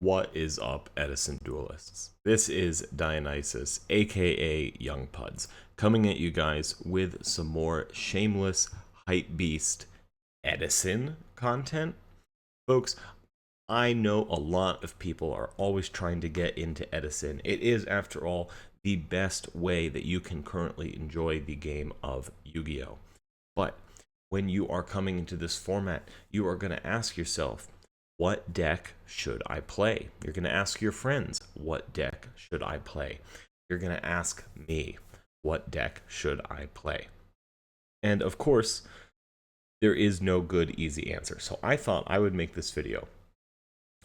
What is up, Edison duelists? This is Dionysus, aka Young Puds, coming at you guys with some more shameless hype beast Edison content. Folks, I know a lot of people are always trying to get into Edison. It is, after all, the best way that you can currently enjoy the game of Yu-Gi-Oh! But when you are coming into this format, you are going to ask yourself, what deck should I play? You're going to ask your friends, what deck should I play? You're going to ask me, what deck should I play? And of course, there is no good, easy answer. So I thought I would make this video,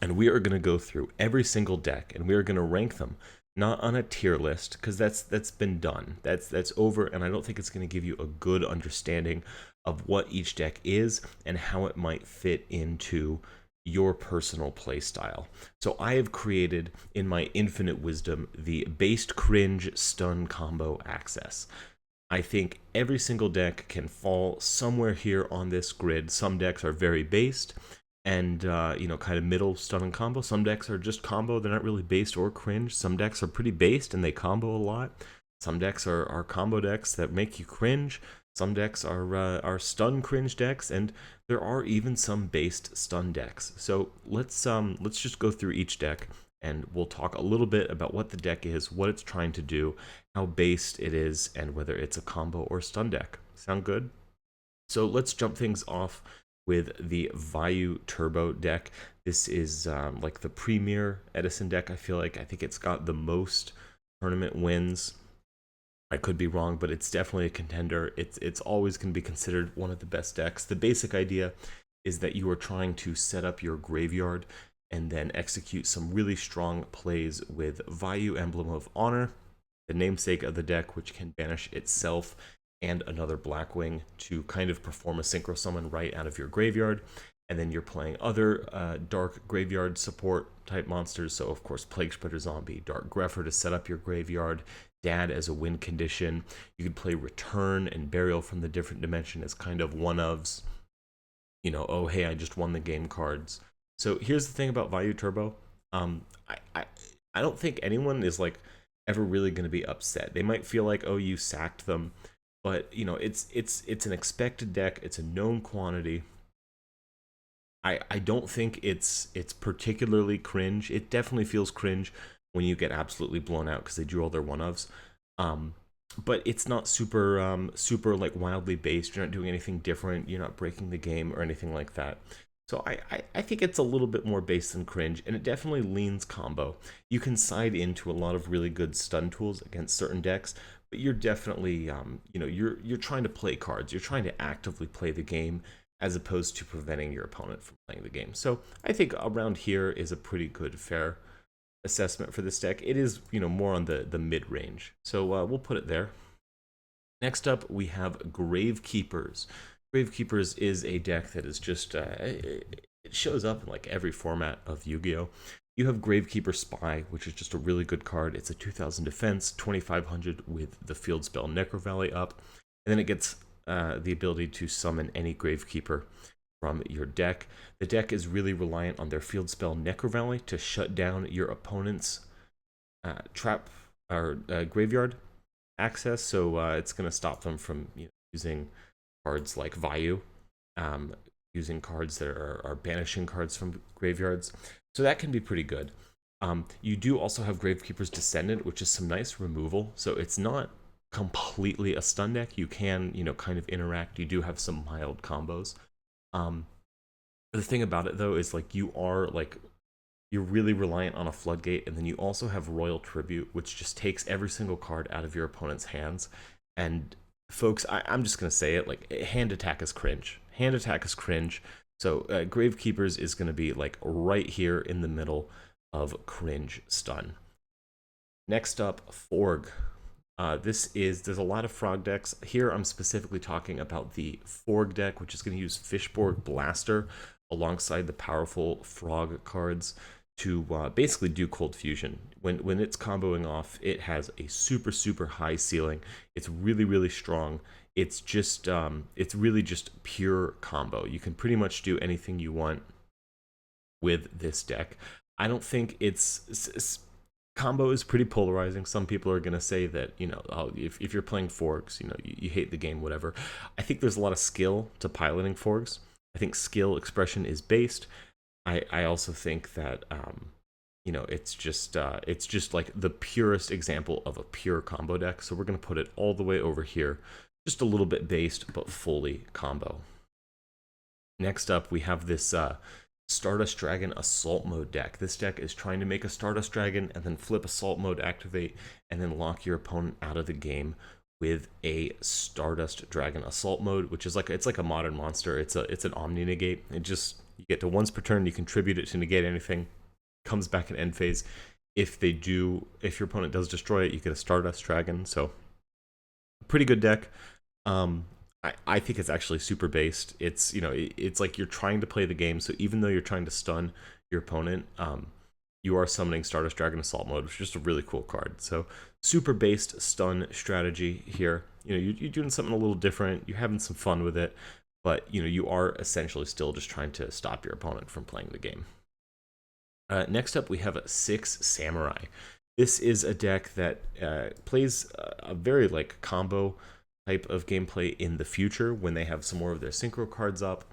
and we are going to go through every single deck, and we are going to rank them, not on a tier list, because that's been done. That's over, and I don't think it's going to give you a good understanding of what each deck is and how it might fit into your personal play style. So I have created, in my infinite wisdom, the based cringe stun combo access. I think every single deck can fall somewhere here on this grid. Some decks are very based and kind of middle stun and combo. Some decks are just combo, they're not really based or cringe. Some decks are pretty based and they combo a lot. Some decks are combo decks that make you cringe. Some decks are stun cringe decks, and there are even some based stun decks. So let's just go through each deck, and we'll talk a little bit about what the deck is, what it's trying to do, how based it is, and whether it's a combo or stun deck. Sound good? So let's jump things off with the Vayou Turbo deck. This is like the premier Edison deck. I think it's got the most tournament wins. I could be wrong, but it's definitely a contender. It's always going to be considered one of the best decks. The basic idea is that you are trying to set up your graveyard and then execute some really strong plays with Vayou Emblem of Honor, the namesake of the deck, which can banish itself and another Blackwing to kind of perform a synchro summon right out of your graveyard. And then you're playing other dark graveyard support type monsters. So of course, Plague Spreader Zombie, Dark Grepher to set up your graveyard, Dad as a win condition. You could play Return and Burial from the Different Dimension as kind of one-ofs. Oh hey, I just won the game cards. So here's the thing about Vayou Turbo. I don't think anyone is like ever really going to be upset. They might feel like, oh, you sacked them, but it's an expected deck. It's a known quantity. I don't think it's particularly cringe. It definitely feels cringe when you get absolutely blown out because they drew all their one-ofs. But it's not super like wildly based. You're not doing anything different. You're not breaking the game or anything like that. So I think it's a little bit more based than cringe, and it definitely leans combo. You can side into a lot of really good stun tools against certain decks, but you're definitely you're trying to play cards. You're trying to actively play the game, as opposed to preventing your opponent from playing the game. So I think around here is a pretty good, fair assessment for this deck. It is, more on the mid-range. So we'll put it there. Next up, we have Gravekeepers. Gravekeepers is a deck that is just, it shows up in like every format of Yu-Gi-Oh! You have Gravekeeper Spy, which is just a really good card. It's a 2000 defense, 2500 with the field spell Necro Valley up. And then it gets the ability to summon any Gravekeeper from your deck. The deck is really reliant on their field spell Necro Valley to shut down your opponent's trap or graveyard access. So it's going to stop them from using cards like Vayou, using cards that are banishing cards from graveyards. So that can be pretty good. You do also have Gravekeeper's Descendant, which is some nice removal. So it's not completely a stun deck. You can kind of interact. You do have some mild combos. The thing about it though is like you're really reliant on a floodgate, and then you also have Royal Tribute, which just takes every single card out of your opponent's hands. And folks, I'm just gonna say it, like hand attack is cringe. Hand attack is cringe. So Gravekeepers is gonna be like right here in the middle of cringe stun. Next up, Forg. There's a lot of frog decks. Here I'm specifically talking about the Forg deck, which is going to use Fishborg Blaster alongside the powerful frog cards to basically do cold fusion. When it's comboing off, it has a super high ceiling. It's really strong. It's really just pure combo. You can pretty much do anything you want with this deck. I don't think combo is pretty polarizing. Some people are going to say that, you know, oh, if you're playing forks, you know, you hate the game, whatever. I think there's a lot of skill to piloting forks. I think skill expression is based. I also think that, you know, it's just like the purest example of a pure combo deck. So we're going to put it all the way over here, just a little bit based, but fully combo. Next up, we have this Stardust Dragon Assault Mode deck. This deck is trying to make a Stardust Dragon and then flip Assault Mode activate and then lock your opponent out of the game with a Stardust Dragon Assault Mode, which is like, it's like a modern monster. It's an Omni Negate. It just, you get to once per turn, you contribute it to negate anything, comes back in end phase. If your opponent does destroy it, you get a Stardust Dragon. So pretty good deck. I think it's actually super based. It's, you know, it's like you're trying to play the game, so even though you're trying to stun your opponent, you are summoning Stardust Dragon Assault Mode, which is just a really cool card. So super based stun strategy here. You know, you're doing something a little different. You're having some fun with it, but you know, you are essentially still just trying to stop your opponent from playing the game. Next up, we have 6 Samurai. This is a deck that plays a very like combo type of gameplay in the future when they have some more of their synchro cards up.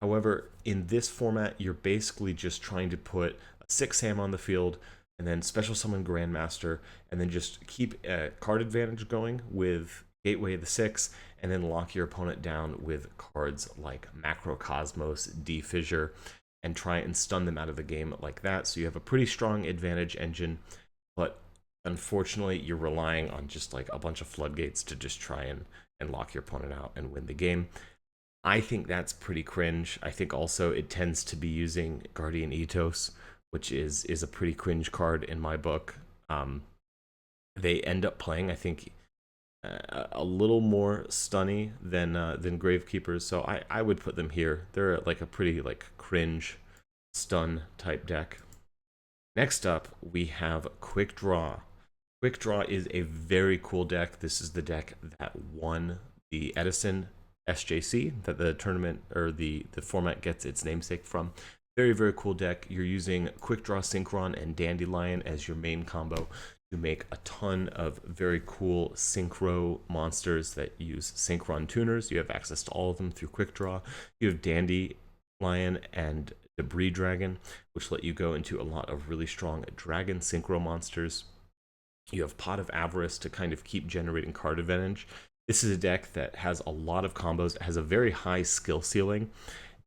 However, in this format, you're basically just trying to put a 6 Sam on the field and then special summon Grandmaster and then just keep a card advantage going with Gateway of the 6 and then lock your opponent down with cards like Macrocosmos, Defissure, and try and stun them out of the game like that. So you have a pretty strong advantage engine, but unfortunately, you're relying on just like a bunch of floodgates to just try and lock your opponent out and win the game. I think that's pretty cringe. I think also it tends to be using Guardian Ethos, which is a pretty cringe card in my book. They end up playing, I think, a little more stunny than Gravekeepers, so I would put them here. They're like a pretty like cringe stun type deck. Next up, we have Quick Draw. Quick Draw is a very cool deck. This is the deck that won the Edison SJC that the tournament or the format gets its namesake from. Very, very cool deck. You're using Quick Draw Synchron and Dandelion as your main combo to make a ton of very cool synchro monsters that use Synchron tuners. You have access to all of them through Quick Draw. You have Dandelion and Debris Dragon, which let you go into a lot of really strong dragon synchro monsters. You have Pot of Avarice to kind of keep generating card advantage. This is a deck that has a lot of combos, has a very high skill ceiling,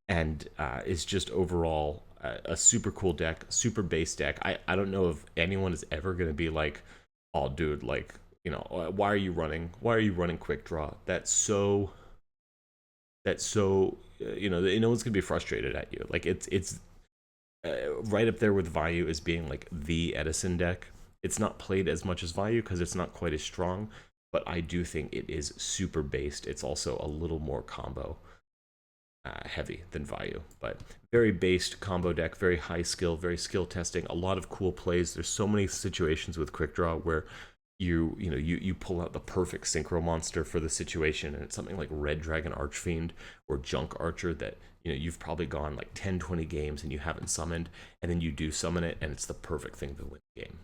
and is just overall a super cool deck, super base deck. I don't know if anyone is ever going to be like, oh, dude, like, you know, why are you running Quick Draw? That's so you know, no one's gonna be frustrated at you. Like it's right up there with Vayou as being like the Edison deck. It's not played as much as Vayou because it's not quite as strong, but I do think it is super based. It's also a little more combo heavy than Vayou, but very based combo deck, very high skill, very skill testing, a lot of cool plays. There's so many situations with Quick Draw where you pull out the perfect synchro monster for the situation, and it's something like Red Dragon Archfiend or Junk Archer that, you know, you've probably gone like 10-20 games and you haven't summoned, and then you do summon it and it's the perfect thing to win the game.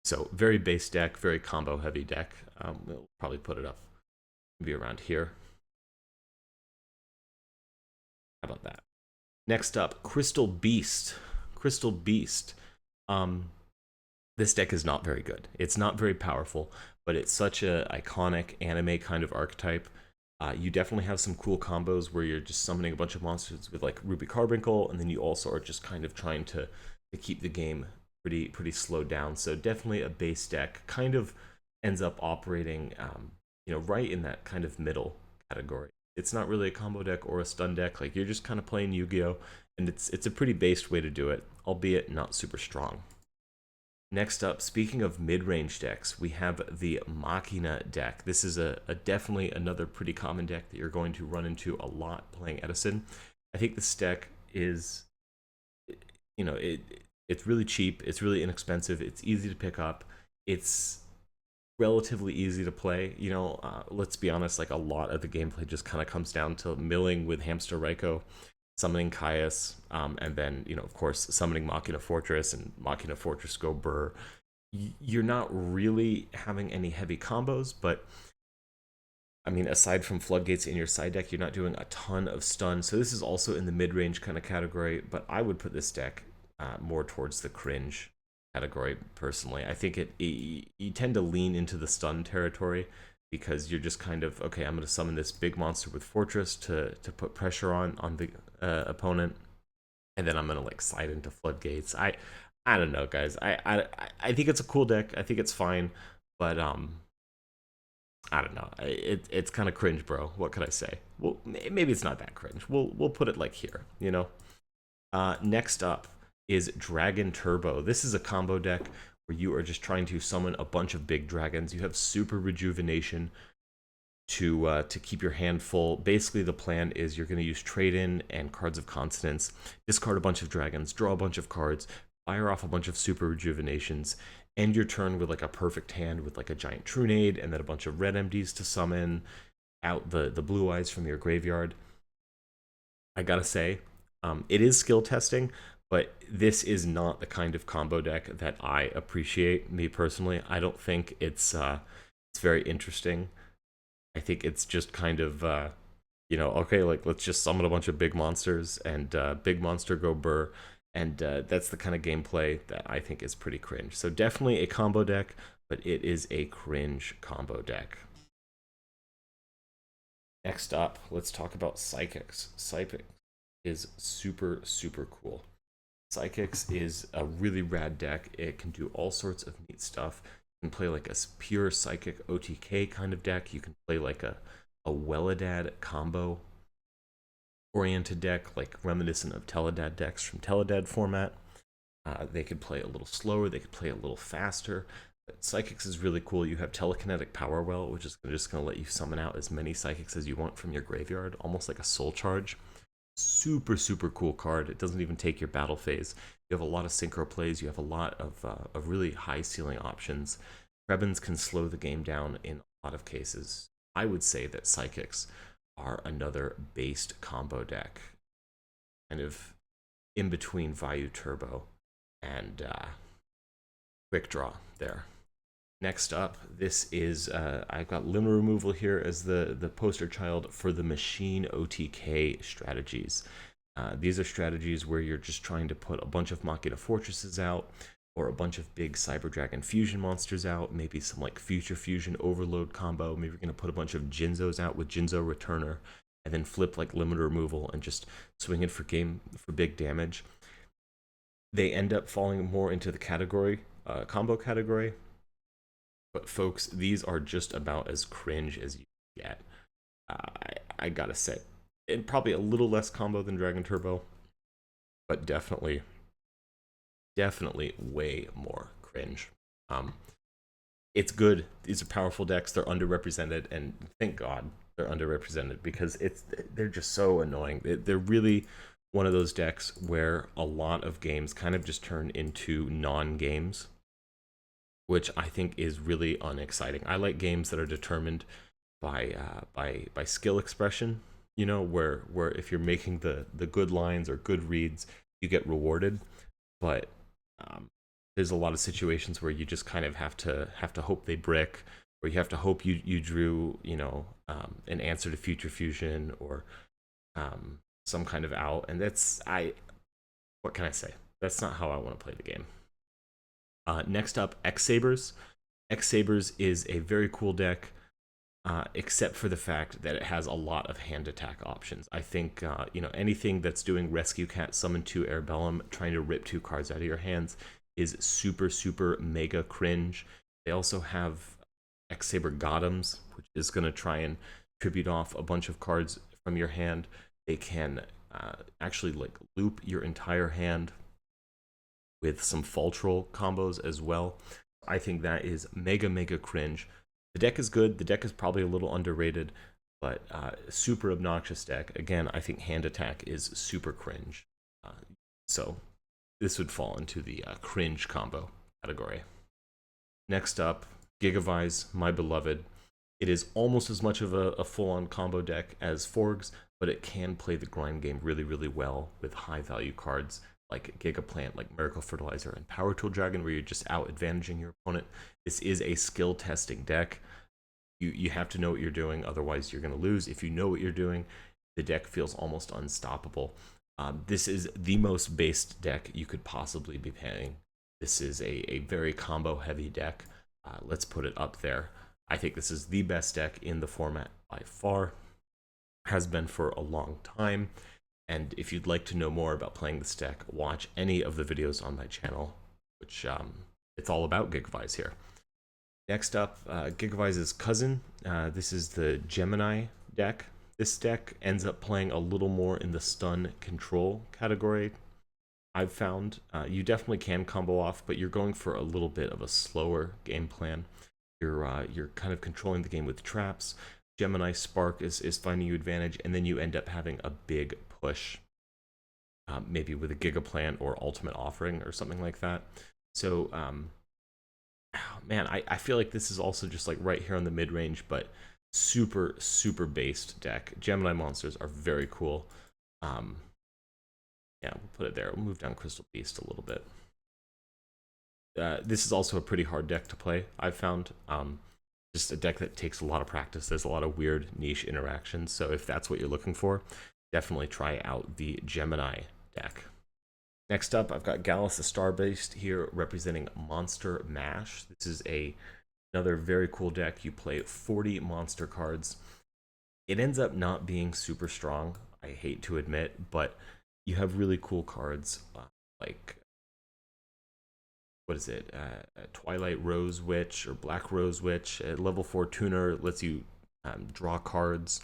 So very base deck, very combo heavy deck. We'll probably put it up maybe around here. How about that? Next up, Crystal Beast. Crystal Beast. This deck is not very good. It's not very powerful, but it's such a iconic anime kind of archetype. You definitely have some cool combos where you're just summoning a bunch of monsters with like Ruby Carbuncle, and then you also are just kind of trying to keep the game pretty slowed down. So definitely a base deck. Kind of ends up operating, you know, right in that kind of middle category. It's not really a combo deck or a stun deck. Like, you're just kind of playing Yu-Gi-Oh, and it's a pretty based way to do it, albeit not super strong. Next up, speaking of mid-range decks, we have the Machina deck. This is definitely another pretty common deck that you're going to run into a lot playing Edison. I think this deck is, you know, it's really cheap, it's really inexpensive, it's easy to pick up, it's relatively easy to play. You know, let's be honest, like a lot of the gameplay just kind of comes down to milling with Hamster Raikou summoning Caius, and then, you know, of course, summoning Machina Fortress and Machina Fortress go burr. You're not really having any heavy combos, but I mean, aside from Floodgates in your side deck, you're not doing a ton of stun. So this is also in the mid-range kind of category, but I would put this deck more towards the cringe category personally. I think you tend to lean into the stun territory because you're just kind of, okay, I'm going to summon this big monster with Fortress to put pressure on the opponent, and then I'm going to like slide into Floodgates. I don't know, guys. I think it's a cool deck. I think it's fine, but I don't know. It's kind of cringe, bro. What could I say? Well, maybe it's not that cringe. We'll put it like here, you know. Next up is Dragon Turbo. This is a combo deck where you are just trying to summon a bunch of big dragons. You have super rejuvenation to keep your hand full. Basically, the plan is you're going to use trade-in and cards of consonance, discard a bunch of dragons, draw a bunch of cards, fire off a bunch of super rejuvenations, end your turn with like a perfect hand with like a giant Trunade and then a bunch of red MDs to summon out the blue eyes from your graveyard. I gotta say, it is skill testing, but this is not the kind of combo deck that I appreciate, me personally. I don't think it's very interesting. I think it's just kind of, you know, okay, like let's just summon a bunch of big monsters and big monster go burr. And that's the kind of gameplay that I think is pretty cringe. So definitely a combo deck, but it is a cringe combo deck. Next up, let's talk about Psychics. Psychic is super, super cool. Psychics is a really rad deck. It can do all sorts of neat stuff. You can play like a pure Psychic OTK kind of deck. You can play like a Welidad combo oriented deck, like reminiscent of Teledad decks from Teledad format. They could play a little slower, they could play a little faster. But Psychics is really cool. You have Telekinetic Power Well, which is just going to let you summon out as many Psychics as you want from your graveyard, almost like a Soul Charge. Super, super cool card. It doesn't even take your battle phase. You have a lot of synchro plays. You have a lot of really high ceiling options. Krebins can slow the game down in a lot of cases. I would say that Psychics are another based combo deck, kind of in between Vayou Turbo and Quick Draw there. Next up, this is, I've got Limit Removal here as the poster child for the Machine OTK strategies. These are strategies where you're just trying to put a bunch of Machina Fortresses out, or a bunch of big Cyber Dragon fusion monsters out, maybe some like Future Fusion Overload combo. Maybe you're going to put a bunch of Jinzos out with Jinzo Returner, and then flip like Limit Removal and just swing it for big damage. They end up falling more into the category, combo category. But folks, these are just about as cringe as you get. I gotta say, and probably a little less combo than Dragon Turbo, but definitely way more cringe. It's good. These are powerful decks. They're underrepresented, and thank God they're underrepresented because they're just so annoying. They're really one of those decks where a lot of games kind of just turn into non-games, which I think is really unexciting. I like games that are determined by skill expression, you know, where if you're making the good lines or good reads, you get rewarded. But there's a lot of situations where you just kind of have to hope they brick, or you have to hope you drew, you know, an answer to Future Fusion or some kind of out, and what can I say? That's not how I want to play the game. Next up, X-Sabers. X-Sabers is a very cool deck, except for the fact that it has a lot of hand attack options. I think you know, anything that's doing Rescue Cat, Summon 2 Airbellum, trying to rip 2 cards out of your hands is super, super mega cringe. They also have X-Saber Gotems, which is going to try and tribute off a bunch of cards from your hand. They can actually like loop your entire hand with some Faltrol combos as well. I think that is mega, mega cringe. The deck is good. The deck is probably a little underrated, but super obnoxious deck. Again, I think hand attack is super cringe. So this would fall into the cringe combo category. Next up, Gigavise, my beloved. It is almost as much of a full-on combo deck as Forgs, but it can play the grind game really, really well with high value cards like Gigaplant, like Miracle Fertilizer, and Power Tool Dragon, where you're just out advantaging your opponent. This is a skill testing deck. You have to know what you're doing, otherwise you're going to lose. If you know what you're doing, the deck feels almost unstoppable. This is the most based deck you could possibly be playing. This is a very combo heavy deck. Let's put it up there. I think this is the best deck in the format by far. Has been for a long time. And if you'd like to know more about playing this deck, watch any of the videos on my channel, which it's all about Gigavise here. Next up, Gigavise's cousin. This is the Gemini deck. This deck ends up playing a little more in the stun control category. I've found you definitely can combo off, but you're going for a little bit of a slower game plan. You're kind of controlling the game with traps. Gemini Spark is finding you advantage, and then you end up having a big push, maybe with a Gigaplant or Ultimate Offering or something like that. So, man, I feel like this is also just like right here on the mid-range, but super, super based deck. Gemini monsters are very cool. Yeah, we'll put it there. We'll move down Crystal Beast a little bit. This is also a pretty hard deck to play, I've found. Just a deck that takes a lot of practice. There's a lot of weird niche interactions, so if that's what you're looking for, definitely try out the Gemini deck. Next up, I've got Gallus the Starbeast here representing Monster Mash. This is another very cool deck. You play 40 monster cards. It ends up not being super strong, I hate to admit, but you have really cool cards like, what is it, Twilight Rose Witch or Black Rose Witch. Level 4 tuner lets you draw cards.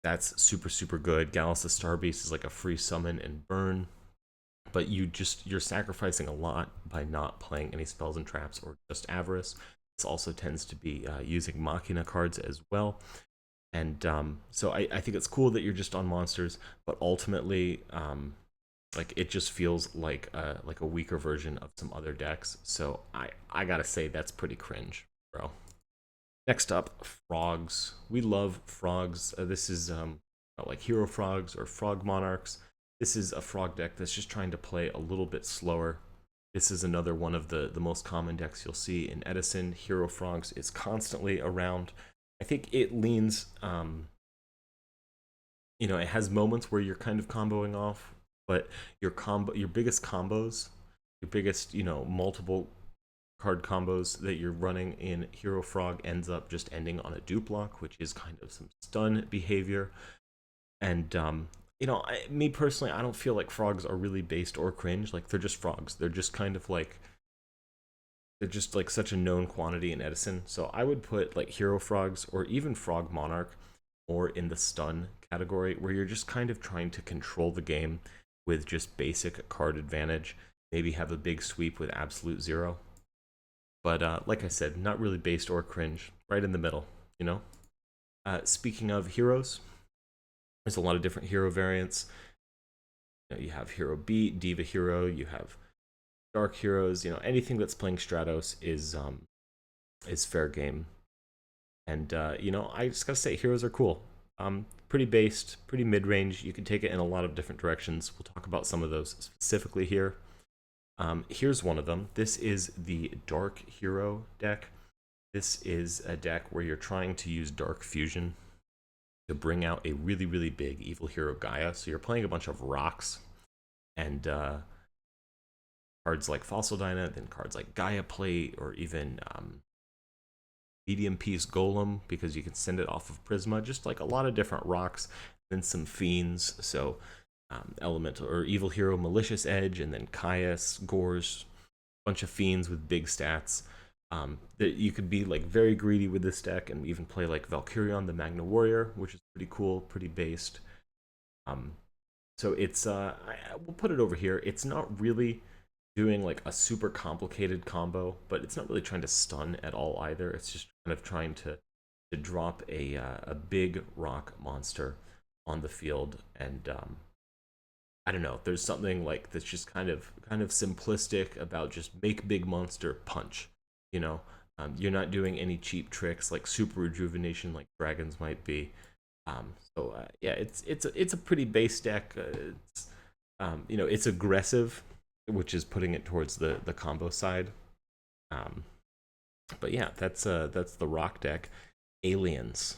That's super, super good. Gallus the Starbeast is like a free summon and burn, but you're sacrificing a lot by not playing any spells and traps or just Avarice. This also tends to be using Machina cards as well. And so I think it's cool that you're just on monsters, but ultimately, like, it just feels like a weaker version of some other decks. So I gotta say that's pretty cringe, bro. Next up, frogs. We love frogs. This is like hero frogs or frog monarchs. This is a frog deck that's just trying to play a little bit slower. This is another one of the most common decks you'll see in Edison. Hero frogs is constantly around. I think it leans, you know, it has moments where you're kind of comboing off, but your biggest combos, your biggest, you know, multiple card combos that you're running in Hero Frog ends up just ending on a dupe block, which is kind of some stun behavior. And you know, me personally, I don't feel like frogs are really based or cringe. Like, they're just frogs. They're just kind of like, they're just like such a known quantity in Edison. So I would put like hero frogs or even frog monarch or in the stun category, where you're just kind of trying to control the game with just basic card advantage, maybe have a big sweep with absolute zero. But like I said, not really based or cringe, right in the middle, you know? Speaking of heroes, there's a lot of different hero variants. You have Hero Beat, Diva Hero, you have Dark Heroes, you know, anything that's playing Stratos is fair game. And you know, I just gotta say, heroes are cool. Pretty based, pretty mid-range. You can take it in a lot of different directions. We'll talk about some of those specifically here. Here's one of them. This is the Dark Hero deck. This is a deck where you're trying to use Dark Fusion to bring out a really, really big evil hero Gaia. So you're playing a bunch of rocks and cards like Fossil Dyna, then cards like Gaia Plate, or even Medium Piece Golem, because you can send it off of Prisma. Just like a lot of different rocks, then some fiends. So Elemental or Evil Hero Malicious Edge, and then Caius, Gores, bunch of fiends with big stats. That you could be like very greedy with this deck and even play like Valkyrion the Magna Warrior, which is pretty cool, pretty based. So it's we'll put it over here. It's not really doing like a super complicated combo, but it's not really trying to stun at all either. It's just kind of trying to drop a big rock monster on the field. And I don't know, there's something like that's just kind of simplistic about just make big monster punch. You know, you're not doing any cheap tricks like super rejuvenation like dragons might be. Yeah, it's a pretty base deck. It's aggressive, which is putting it towards the combo side. Um, but yeah, that's the rock deck. Aliens,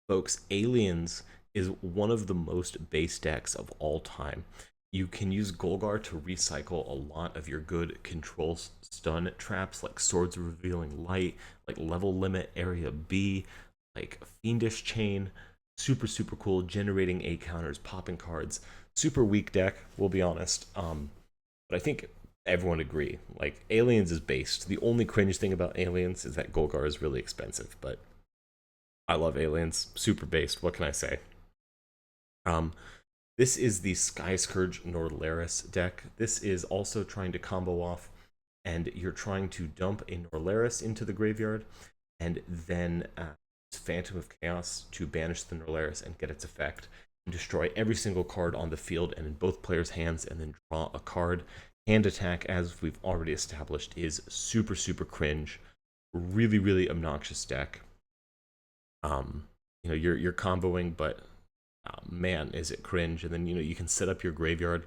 folks. Aliens is one of the most base decks of all time. You can use Golgar to recycle a lot of your good control stun traps, like Swords of Revealing Light, like Level Limit Area B, like Fiendish Chain. Super, super cool, generating A counters, popping cards. Super weak deck, we'll be honest. But I think everyone agree. Like, Aliens is based. The only cringe thing about Aliens is that Golgar is really expensive, but I love Aliens. Super based, what can I say? Um, this is the Sky Scourge Norderis deck. This is also trying to combo off, and you're trying to dump a Norderis into the graveyard, and then Phantom of Chaos to banish the Norderis and get its effect, and destroy every single card on the field and in both players' hands, and then draw a card. Hand attack, as we've already established, is super, super cringe. Really, really obnoxious deck. You're comboing, but man, is it cringe. And then, you can set up your graveyard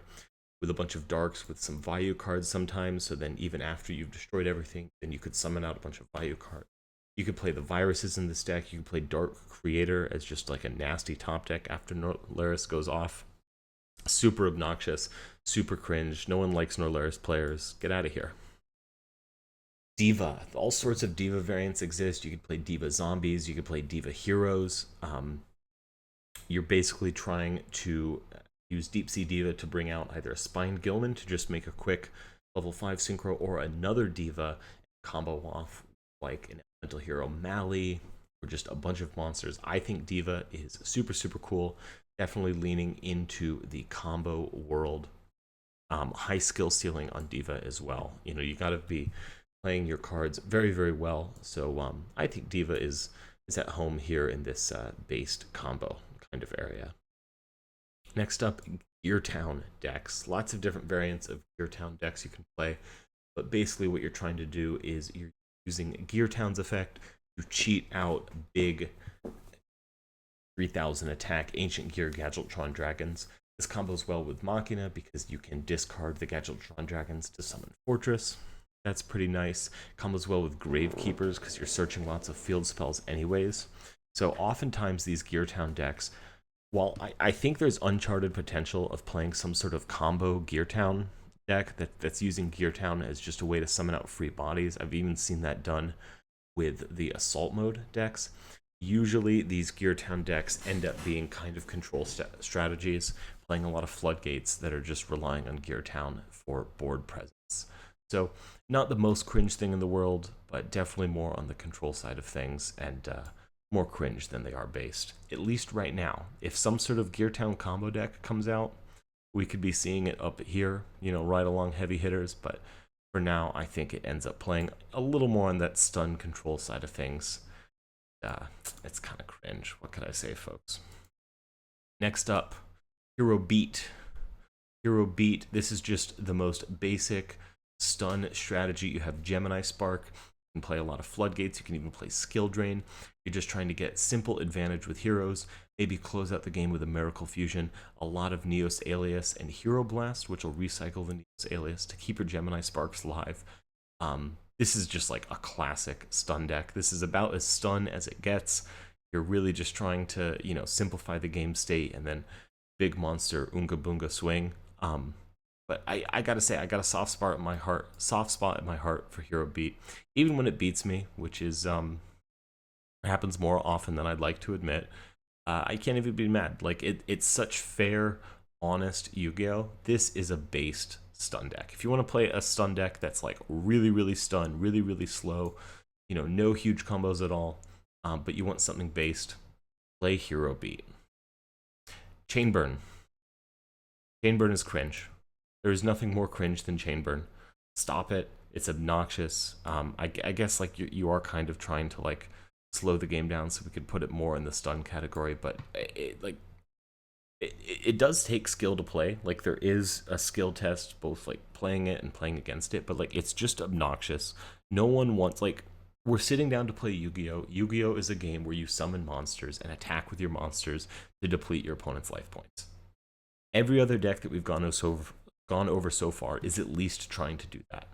with a bunch of darks with some Vayou cards sometimes, so then even after you've destroyed everything, then you could summon out a bunch of Vayou cards. You could play the viruses in this deck. You can play Dark Creator as just like a nasty top deck after Norderis goes off. Super obnoxious, super cringe. No one likes Norderis players. Get out of here. Diva. All sorts of Diva variants exist. You could play Diva Zombies. You could play Diva Heroes. You're basically trying to use Deep Sea Diva to bring out either a Spine Gilman to just make a quick level 5 synchro, or another Diva combo off like an elemental hero Mali, or just a bunch of monsters. I think Diva is super, super cool. Definitely leaning into the combo world. High skill ceiling on Diva as well. You got to be playing your cards very, very well. So I think Diva is at home here in this based combo kind of area. Next up, Geartown decks. Lots of different variants of Geartown decks you can play, but basically what you're trying to do is you're using Geartown's effect to cheat out big 3000 attack Ancient Gear Gadgetron Dragons. This combos well with Machina because you can discard the Gadgetron Dragons to summon Fortress. That's pretty nice. Combos well with Gravekeepers because you're searching lots of field spells anyways. So oftentimes these Geartown decks, while I think there's uncharted potential of playing some sort of combo Geartown deck that's using Geartown as just a way to summon out free bodies. I've even seen that done with the Assault mode decks. Usually these Geartown decks end up being kind of control strategies, playing a lot of floodgates that are just relying on Geartown for board presence. So not the most cringe thing in the world, but definitely more on the control side of things, and more cringe than they are based, at least right now. If some sort of Geartown combo deck comes out, we could be seeing it up here, right along heavy hitters, but for now, I think it ends up playing a little more on that stun control side of things. It's kind of cringe. What could I say, folks? Next up, Hero Beat. Hero Beat, this is just the most basic stun strategy. You have Gemini Spark. You can play a lot of floodgates. You can even play Skill Drain. You're just trying to get simple advantage with heroes. Maybe close out the game with a Miracle Fusion, a lot of Neos Alias and Hero Blast, which will recycle the Neos Alias to keep your Gemini Sparks alive. This is just like a classic stun deck. This is about as stun as it gets. You're really just trying to, simplify the game state and then big monster Unga Bunga swing. But I gotta say, I got a soft spot in my heart for Hero Beat, even when it beats me, which is happens more often than I'd like to admit. I can't even be mad. Like it's such fair, honest Yu-Gi-Oh. This is a based stun deck. If you want to play a stun deck that's like really, really stun, really, really slow, no huge combos at all, but you want something based, play Hero Beat. Chainburn. Chainburn is cringe. There is nothing more cringe than Chainburn. Stop it. It's obnoxious. I guess like you are kind of trying to like slow the game down so we could put it more in the stun category, but it does take skill to play. Like there is a skill test, both like playing it and playing against it, but like it's just obnoxious. No one wants, like, we're sitting down to play Yu-Gi-Oh! Yu-Gi-Oh! Is a game where you summon monsters and attack with your monsters to deplete your opponent's life points. Every other deck that we've gone over so far is at least trying to do that.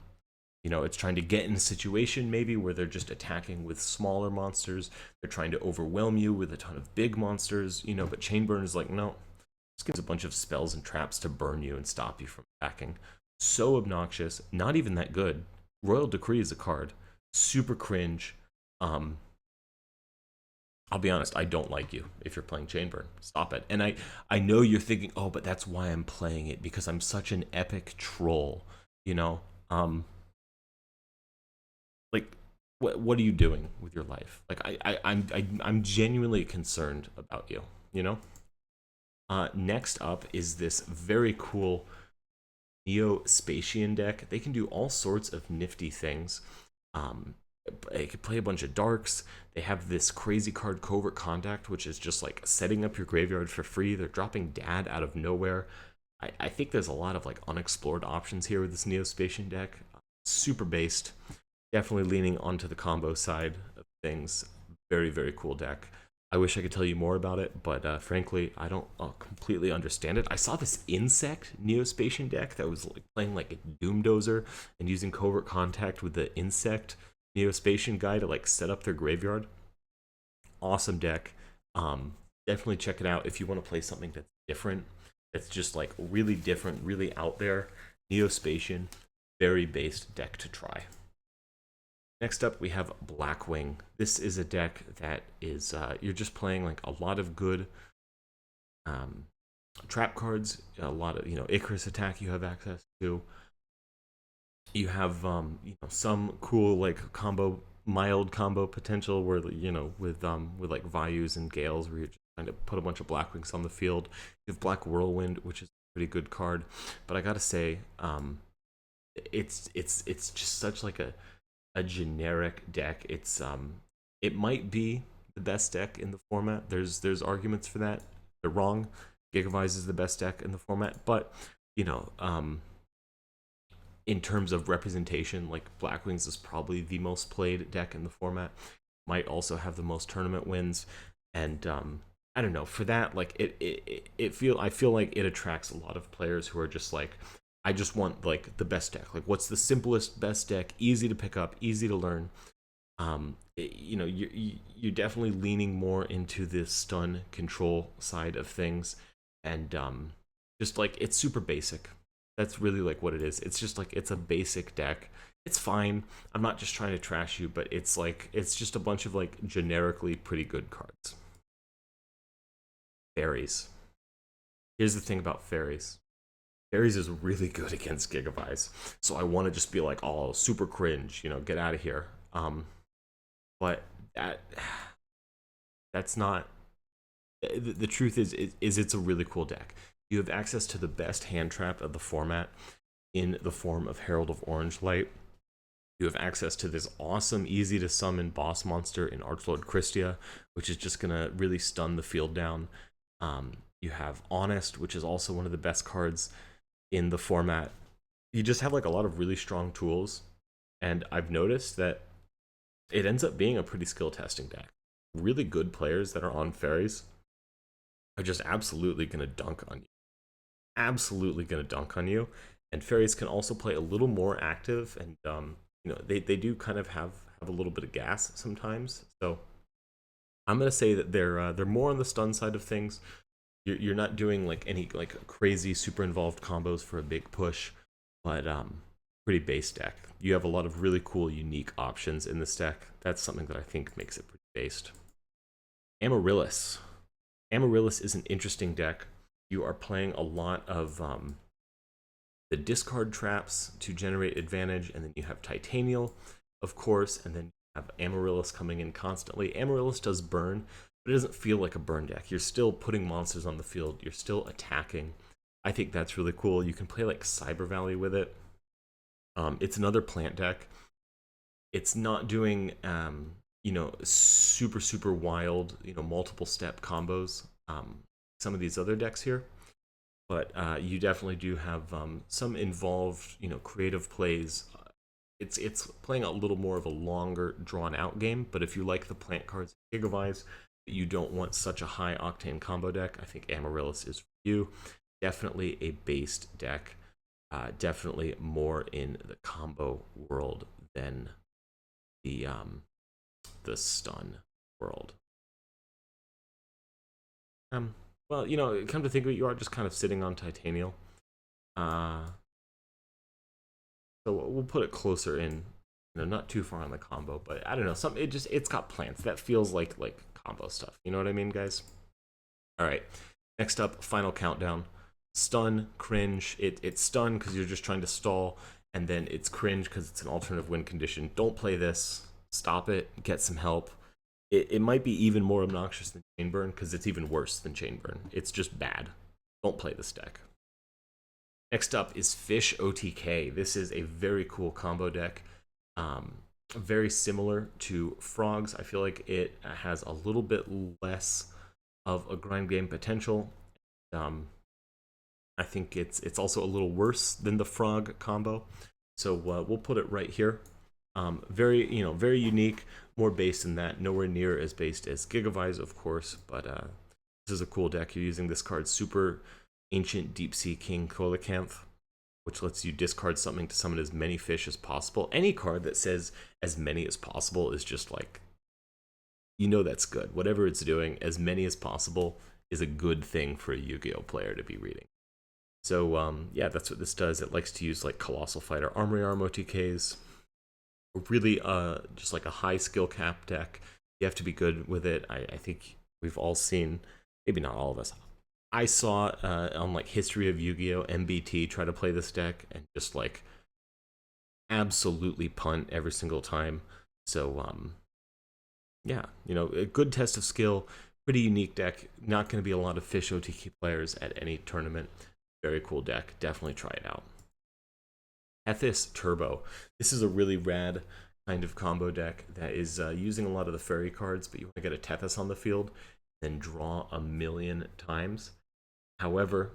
You know, it's trying to get in a situation maybe where they're just attacking with smaller monsters. They're trying to overwhelm you with a ton of big monsters, you know, but Chainburn is like, no, this gives a bunch of spells and traps to burn you and stop you from attacking. So obnoxious, not even that good. Royal Decree is a card. Super cringe. I'll be honest, I don't like you if you're playing Chainburn. Stop it. And I know you're thinking, oh, but that's why I'm playing it, because I'm such an epic troll, you know? Like, what are you doing with your life? Like, I'm genuinely concerned about you, you know? Next up is this very cool Neo-Spatian deck. They can do all sorts of nifty things. They could play a bunch of darks. They have this crazy card, Covert Contact, which is just like setting up your graveyard for free. They're dropping Dad out of nowhere. I think there's a lot of like unexplored options here with this Neo-Spatian deck. Super based. Definitely leaning onto the combo side of things. Very, very cool deck. I wish I could tell you more about it, but frankly, I don't completely understand it. I saw this Insect Neo-Spatian deck that was like playing like a Doomdozer and using Covert Contact with the Insect Neo-Spatian guy to like set up their graveyard. Awesome deck. Definitely check it out if you want to play something that's different. That's just like really different, really out there. Neo-Spatian, very based deck to try. Next up, we have Blackwing. This is a deck that is, you're just playing like a lot of good trap cards, a lot of, you know, Icarus attack you have access to. You have, you know, some cool like mild combo potential where, you know, with like Vayous and Gales where you're just trying to put a bunch of Blackwings on the field. You have Black Whirlwind, which is a pretty good card. But I gotta say, it's just such like a generic deck. It's it might be the best deck in the format. There's arguments for that. They're wrong. Gigavise is the best deck in the format, but you know, in terms of representation, like Blackwings is probably the most played deck in the format. Might also have the most tournament wins, and I don't know, for that, like I feel like it attracts a lot of players who are just like, I just want like the best deck. Like, what's the simplest, best deck? Easy to pick up, easy to learn. You know, you're definitely leaning more into the stun control side of things, and just like it's super basic. That's really like what it is. It's just like it's a basic deck. It's fine. I'm not just trying to trash you, but it's like it's just a bunch of like generically pretty good cards. Fairies. Here's the thing about Fairies. Fairies is really good against Gigavise, so I want to just be like, oh, super cringe, you know, get out of here. But that's not. The truth is it's a really cool deck. You have access to the best hand trap of the format in the form of Herald of Orange Light. You have access to this awesome, easy to summon boss monster in Archlord Christia, which is just gonna really stun the field down. You have Honest, which is also one of the best cards in the format. You just have like a lot of really strong tools, and I've noticed that it ends up being a pretty skill testing deck. Really good players that are on Fairies are just absolutely gonna dunk on you. Absolutely gonna dunk on you. And Fairies can also play a little more active, and you know, they do kind of have a little bit of gas sometimes. So I'm gonna say that they're more on the stun side of things. You're not doing like any like crazy super involved combos for a big push, but pretty base deck. You have a lot of really cool unique options in this deck. That's something that I think makes it pretty based. Amarillis. Amarillis is an interesting deck. You are playing a lot of the discard traps to generate advantage, and then you have Titanial, of course, and then you have Amaryllis coming in constantly. Amaryllis does burn, but it doesn't feel like a burn deck. You're still putting monsters on the field. You're still attacking. I think that's really cool. You can play like Cyber Valley with it. It's another plant deck. It's not doing you know, super wild, you know, multiple step combos. Some of these other decks here, but you definitely do have some involved, you know, creative plays it's playing a little more of a longer, drawn-out game. But if you like the plant cards in Gigavise, you don't want such a high octane combo deck, I think Amarillis is for you. Definitely a based deck. Definitely more in the combo world than the stun world. Well, you know, come to think of it, you are just kind of sitting on Titanial. So we'll put it closer in, you know, not too far on the combo, but I don't know, it's got plants. That feels like combo stuff. You know what I mean, guys? All right. Next up, final countdown. Stun, cringe. It's stun because you're just trying to stall, and then it's cringe because it's an alternative win condition. Don't play this. Stop it. Get some help. It might be even more obnoxious than Chain Burn because it's even worse than Chain Burn. It's just bad. Don't play this deck. Next up is Fish OTK. This is a very cool combo deck. Very similar to Frogs. I feel like it has a little bit less of a grind game potential. I think it's also a little worse than the Frog combo. So we'll put it right here. Very unique, more based than that. Nowhere near as based as Gigavise, of course, but this is a cool deck. You're using this card, Super Ancient Deep Sea King Coelacanth, which lets you discard something to summon as many fish as possible. Any card that says as many as possible is just like, you know, that's good. Whatever it's doing, as many as possible is a good thing for a Yu-Gi-Oh player to be reading. So yeah, that's what this does. It likes to use like Colossal Fighter Armory Arm OTKs. Really just like a high skill cap deck. You have to be good with it. I think we've all seen, maybe not all of us, I saw on like History of Yu-Gi-Oh! MBT try to play this deck and just like absolutely punt every single time. So yeah, you know, a good test of skill, pretty unique deck. Not going to be a lot of Fish OTK players at any tournament. Very cool deck. Definitely try it out. Tethys Turbo. This is a really rad kind of combo deck that is using a lot of the fairy cards, but you want to get a Tethys on the field, then draw 1,000,000 times. However,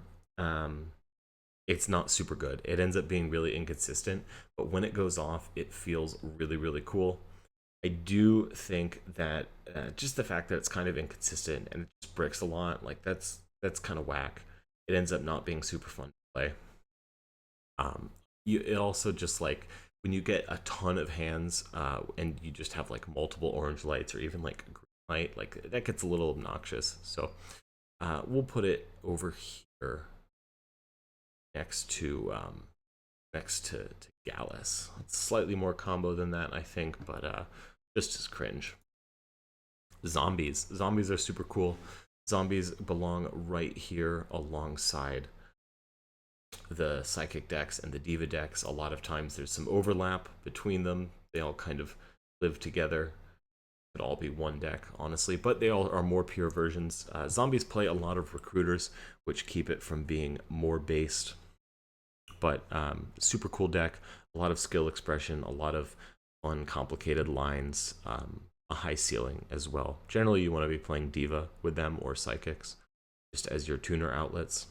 it's not super good. It ends up being really inconsistent, but when it goes off, it feels really, really cool. I do think that just the fact that it's kind of inconsistent and it just bricks a lot, like that's kind of whack. It ends up not being super fun to play. It also just like when you get a ton of hands and you just have like multiple orange lights or even like a green light, like that gets a little obnoxious. So we'll put it over here next to Gallus. It's slightly more combo than that, I think, but just as cringe. Zombies. Zombies are super cool. Zombies belong right here alongside the Psychic decks and the Diva decks. A lot of times there's some overlap between them. They all kind of live together. Could all be one deck, honestly, but they all are more pure versions. Zombies play a lot of recruiters, which keep it from being more based. But super cool deck, a lot of skill expression, a lot of uncomplicated lines, a high ceiling as well. Generally, you want to be playing Diva with them or Psychics, just as your tuner outlets.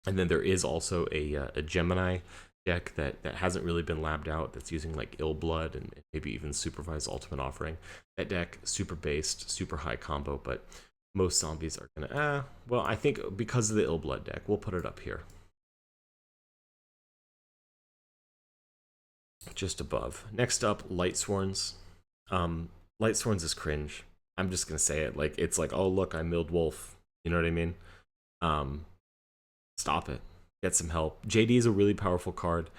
And then there is also a Gemini deck that hasn't really been labbed out, that's using like Ill Blood and maybe even Supervised Ultimate Offering. That deck, super based, super high combo, but most zombies are gonna, well, I think because of the Ill Blood deck, we'll put it up here. Just above. Next up, Lightsworns. Lightsworns is cringe. I'm just gonna say it. Like, it's like, oh look, I milled Wolf. You know what I mean? Stop it. Get some help. JD is a really powerful card.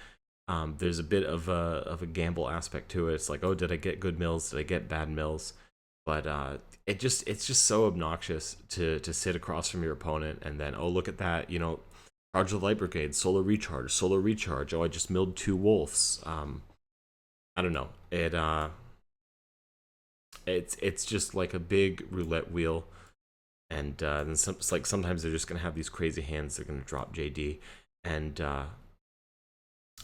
There's a bit of a gamble aspect to it. It's like, oh, did I get good mills? Did I get bad mills? But it's just so obnoxious to sit across from your opponent and then, oh, look at that, you know, charge the Light Brigade, solar recharge. Oh, I just milled 2 wolves. I don't know. It's just like a big roulette wheel. And then it's like sometimes they're just gonna have these crazy hands. They're gonna drop JD, and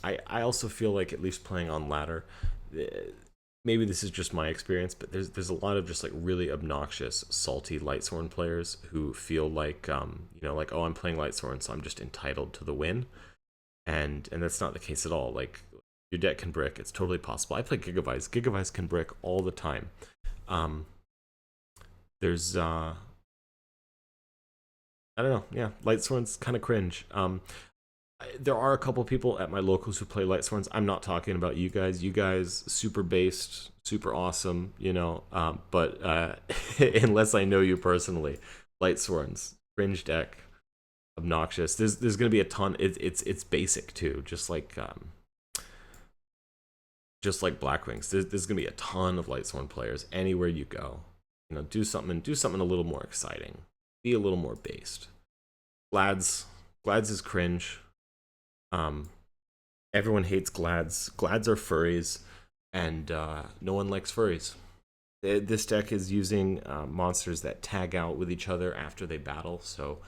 I also feel like, at least playing on ladder, maybe this is just my experience, but there's a lot of just like really obnoxious, salty Lightsworn players who feel like you know, like, oh, I'm playing Lightsworn, so I'm just entitled to the win, and that's not the case at all. Like, Your deck can brick. It's totally possible. I play Gigavise. Gigavise can brick all the time. There's I don't know. Yeah, Lightsworns kind of cringe. There are a couple people at my locals who play Lightsworns. I'm not talking about you guys. You guys super based, super awesome, you know. But unless I know you personally, Lightsworns cringe deck, obnoxious. There's gonna be a ton. It's basic too, just like Blackwings. There's gonna be a ton of Lightsworn players anywhere you go. You know, do something a little more exciting. Be a little more based. Glads is cringe. Everyone hates Glads. Glads are furries, and no one likes furries. This deck is using monsters that tag out with each other after they battle. So,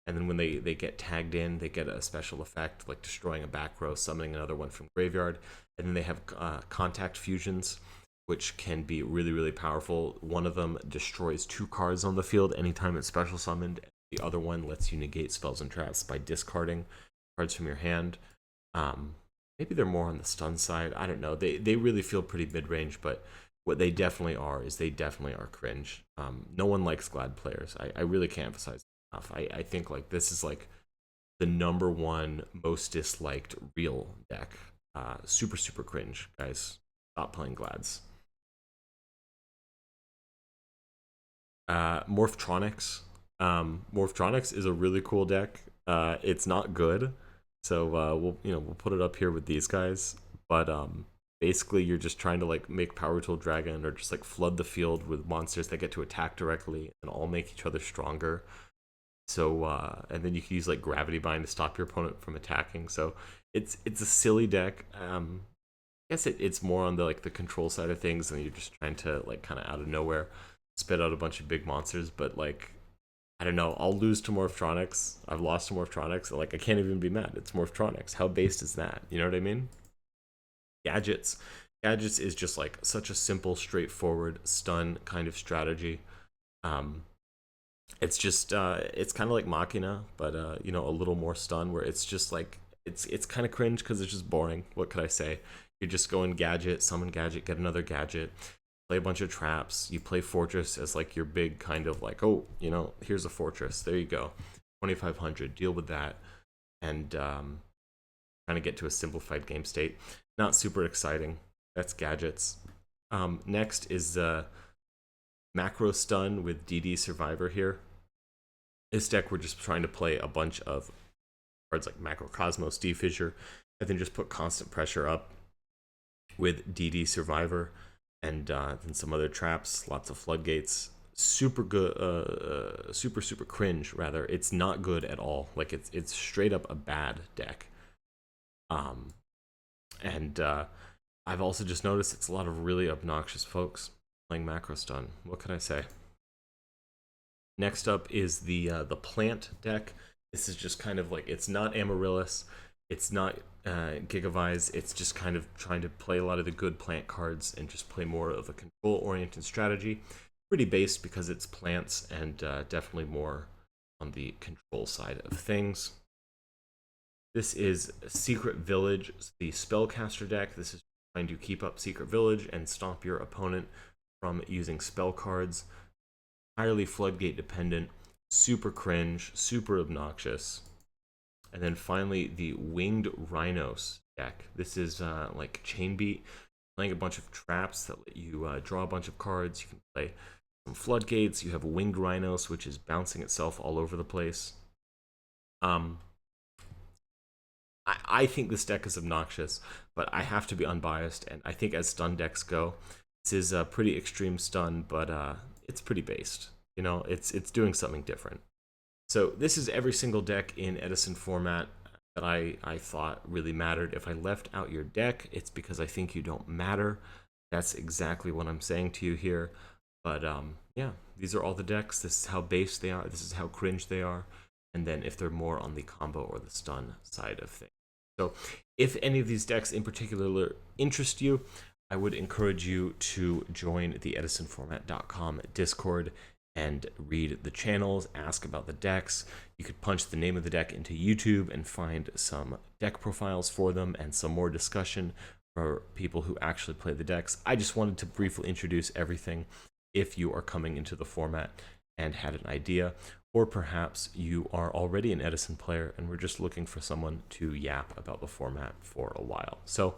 and then when they get tagged in, they get a special effect like destroying a back row, summoning another one from graveyard, and then they have contact fusions, which can be really, really powerful. One of them destroys 2 cards on the field anytime it's special summoned. The other one lets you negate spells and traps by discarding cards from your hand. Maybe they're more on the stun side. I don't know. They really feel pretty mid-range, but what they definitely are is they definitely are cringe. No one likes Glad players. I really can't emphasize that enough. I think like this is like the #1 most disliked real deck. Super, super cringe, guys. Stop playing Glads. Morphtronics. Morphtronics is a really cool deck. It's not good, so we'll put it up here with these guys. But basically, you're just trying to like make Power Tool Dragon or just like flood the field with monsters that get to attack directly and all make each other stronger. So and then you can use like Gravity Bind to stop your opponent from attacking. So it's a silly deck. I guess it's more on the like the control side of things, and you're just trying to like kind of out of nowhere spit out a bunch of big monsters. But like, I don't know, I'll lose to Morphtronics. I've lost to Morphtronics, and like I can't even be mad. It's Morphtronics. How based is that? You know what I mean? Gadgets is just like such a simple, straightforward stun kind of strategy. It's just it's kind of like Machina, but a little more stun, where it's just like it's kind of cringe because it's just boring. What could I say? You're just going gadget, summon gadget, get another gadget, play a bunch of traps. You play Fortress as like your big kind of like, oh, here's a Fortress. There you go, 2,500. Deal with that, and trying to get to a simplified game state. Not super exciting. That's gadgets. Next is Macro Stun with DD Survivor here. This deck, we're just trying to play a bunch of cards like Macrocosmos, D-Fissure, and then just put constant pressure up with DD Survivor, and then some other traps, lots of floodgates. Super good, super cringe, rather. It's not good at all. Like, it's straight up a bad deck. And I've also just noticed it's a lot of really obnoxious folks playing Macro Stun. What can I say? Next up is the plant deck. This is just kind of like, it's not Amarillis, it's not Gigavise, it's just kind of trying to play a lot of the good plant cards and just play more of a control-oriented strategy. Pretty based because it's plants, and definitely more on the control side of things. This is Secret Village, the Spellcaster deck. This is trying to keep up Secret Village and stop your opponent from using spell cards. Entirely Floodgate dependent, super cringe, super obnoxious. And then finally, the Winged Rhinos deck. This is like Chainbeat, playing a bunch of traps that let you draw a bunch of cards. You can play some floodgates. You have Winged Rhinos, which is bouncing itself all over the place. I think this deck is obnoxious, but I have to be unbiased, and I think as stun decks go, this is a pretty extreme stun, but it's pretty based. It's doing something different. So this is every single deck in Edison Format that I thought really mattered. If I left out your deck, it's because I think you don't matter. That's exactly what I'm saying to you here. But yeah, these are all the decks. This is how based they are. This is how cringe they are. And then if they're more on the combo or the stun side of things. So if any of these decks in particular interest you, I would encourage you to join the edisonformat.com Discord and read the channels, ask about the decks. You could punch the name of the deck into YouTube and find some deck profiles for them and some more discussion for people who actually play the decks. I just wanted to briefly introduce everything if you are coming into the format and had an idea, or perhaps you are already an Edison player and we're just looking for someone to yap about the format for a while. So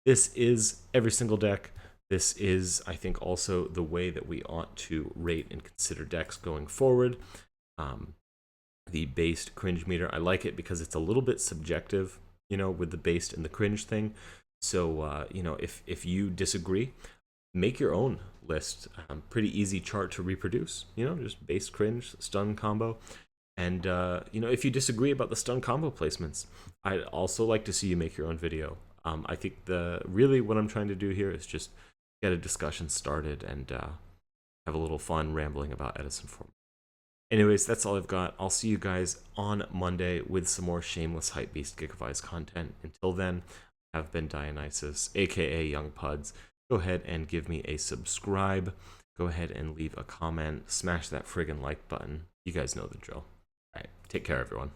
this is every single deck. This is, I think, also the way that we ought to rate and consider decks going forward. The based cringe meter, I like it because it's a little bit subjective, you know, with the based and the cringe thing. So, you know, if you disagree, make your own list. Pretty easy chart to reproduce, you know, just base cringe, stun combo. And, you know, if you disagree about the stun combo placements, I'd also like to see you make your own video. I think really what I'm trying to do here is just get a discussion started and have a little fun rambling about Edison Format. Anyways, that's all I've got. I'll see you guys on Monday with some more shameless hypebeast Gigavise content. Until then, I've been Dionysus, aka Young Puds. Go ahead and give me a subscribe. Go ahead and leave a comment. Smash that friggin' like button. You guys know the drill. All right, take care, everyone.